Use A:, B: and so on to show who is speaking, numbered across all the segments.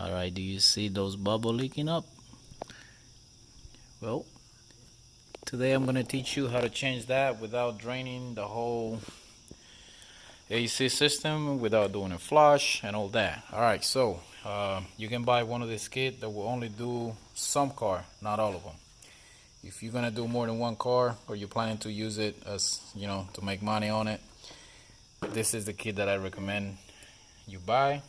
A: Alright, do you see those bubbles leaking up? Well, today I'm going to teach you how to change that without draining the whole AC system, without doing a flush and all that. Alright, so you can buy one of these kits that will only do some car, not all of them. If you're going to do more than one car, or you're planning to use it as, to make money on it, this is the kit that I recommend you buy.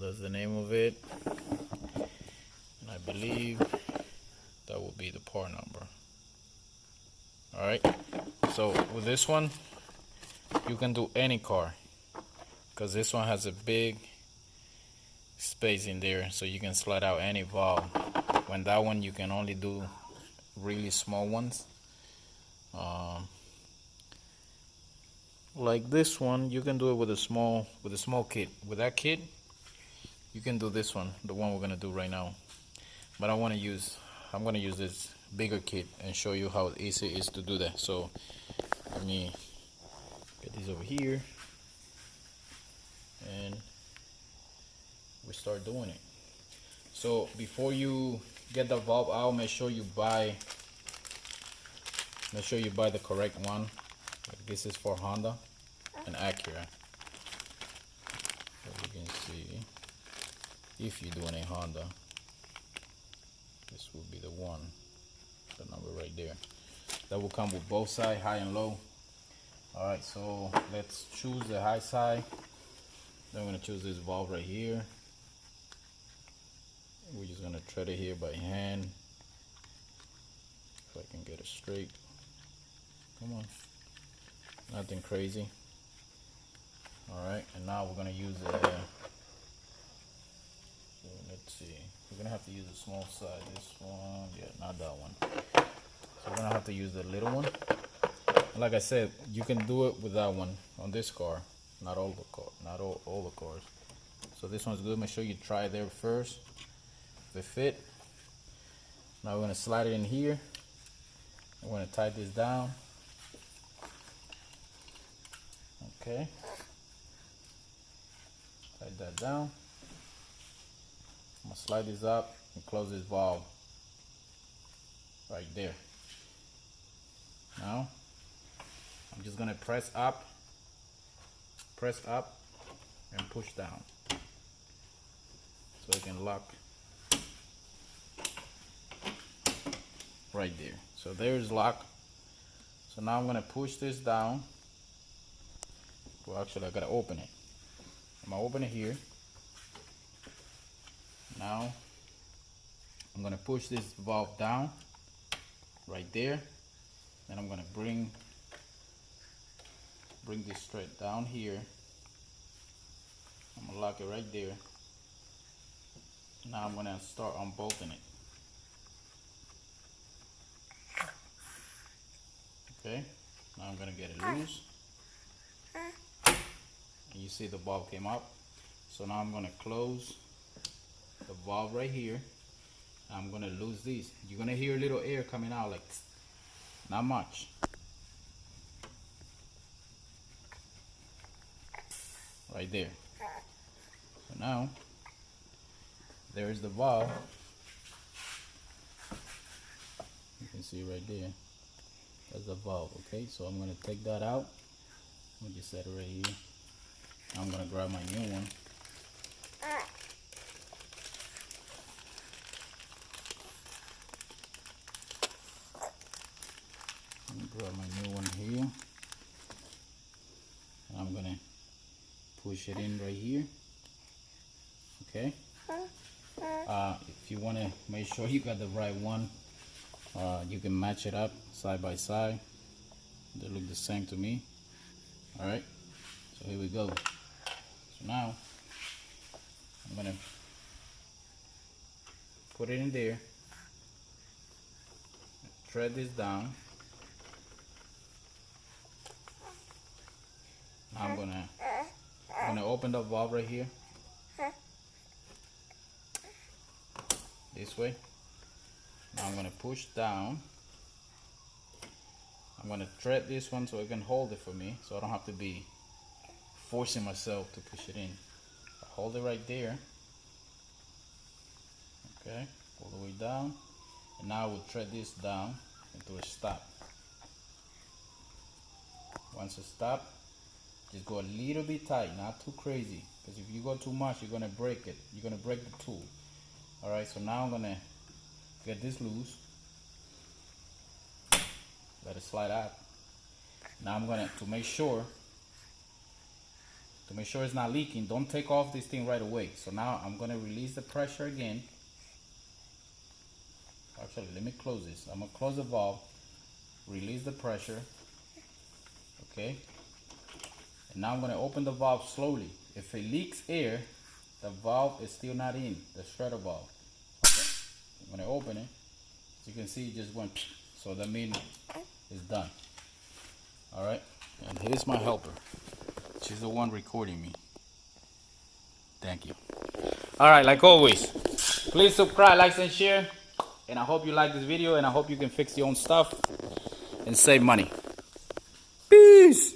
A: That's the name of it, and I believe that will be the part number. Alright, so with this one you can do any car, because this one has a big space in there, so you can slide out any valve. When that one you can only do really small ones, like this one. You can do it with a small kit. With that kit you can do this one, the one we're gonna do right now. But I'm gonna use this bigger kit and show you how easy it is to do that. So let me get this over here and we start doing it. So before you get the valve out, make sure you buy the correct one. Like this is for Honda and Acura. So you can see, if you're doing a Honda, this will be the one, the number right there. That will come with both sides, high and low. Alright, so let's choose the high side. Then I'm going to choose this valve right here. We're just going to thread it here by hand. If I can get it straight. Come on. Nothing crazy. Alright, and now we're going to use so let's see. We're going to have to use the small side. This one, yeah, not that one. So we're going to have to use the little one. And like I said, you can do it with that one on this car. Not all the cars. So this one's good. Make sure you try there first. If it fit. Now we're going to slide it in here. I'm going to tie this down. Okay. Tie that down. I'm going to slide this up and close this valve right there. Now I'm just going to press up and push down so it can lock right there. So there's lock. So now I'm going to push this down. Well, actually I got to open it. I'm going to open it here. Now I'm going to push this valve down right there. Then I'm going to bring this straight down here. I'm going to lock it right there. Now I'm going to start unbolting it. Okay, now I'm going to get it loose. And you see the valve came up. So now I'm going to close the valve right here. I'm going to lose these. You're going to hear a little air coming out, like not much. Right there. So now there's the valve. You can see right there. That's the valve. Okay, so I'm going to take that out. Let me just set it right here. I'm going to grab my new one. Grab my new one here. And I'm going to push it in right here. Okay. If you want to make sure you got the right one, you can match it up side by side. They look the same to me. Alright, so here we go. So now I'm gonna put it in there, thread this down. Now I'm gonna open the valve right here this way. Now I'm going to push down. I'm going to thread this one so it can hold it for me, so I don't have to be forcing myself to push it in. I hold it right there. Okay, all the way down. And now we'll thread this down into a stop. Once it stops, just go a little bit tight, not too crazy. Because if you go too much, you're gonna break it. You're gonna break the tool. Alright, so now I'm gonna get this loose. Let it slide out. Now I'm gonna, to make sure it's not leaking, don't take off this thing right away. So now I'm gonna release the pressure again. Actually, let me close this. I'm gonna close the valve, release the pressure. Okay. And now I'm gonna open the valve slowly. If it leaks air, the valve is still not in, the Schrader valve. Okay. I'm gonna open it. As you can see, it just went, so that means it's done. All right, and here's my helper. She's the one recording me. Thank you. All right, like always, please subscribe, like, and share. And I hope you like this video, and I hope you can fix your own stuff and save money. Peace.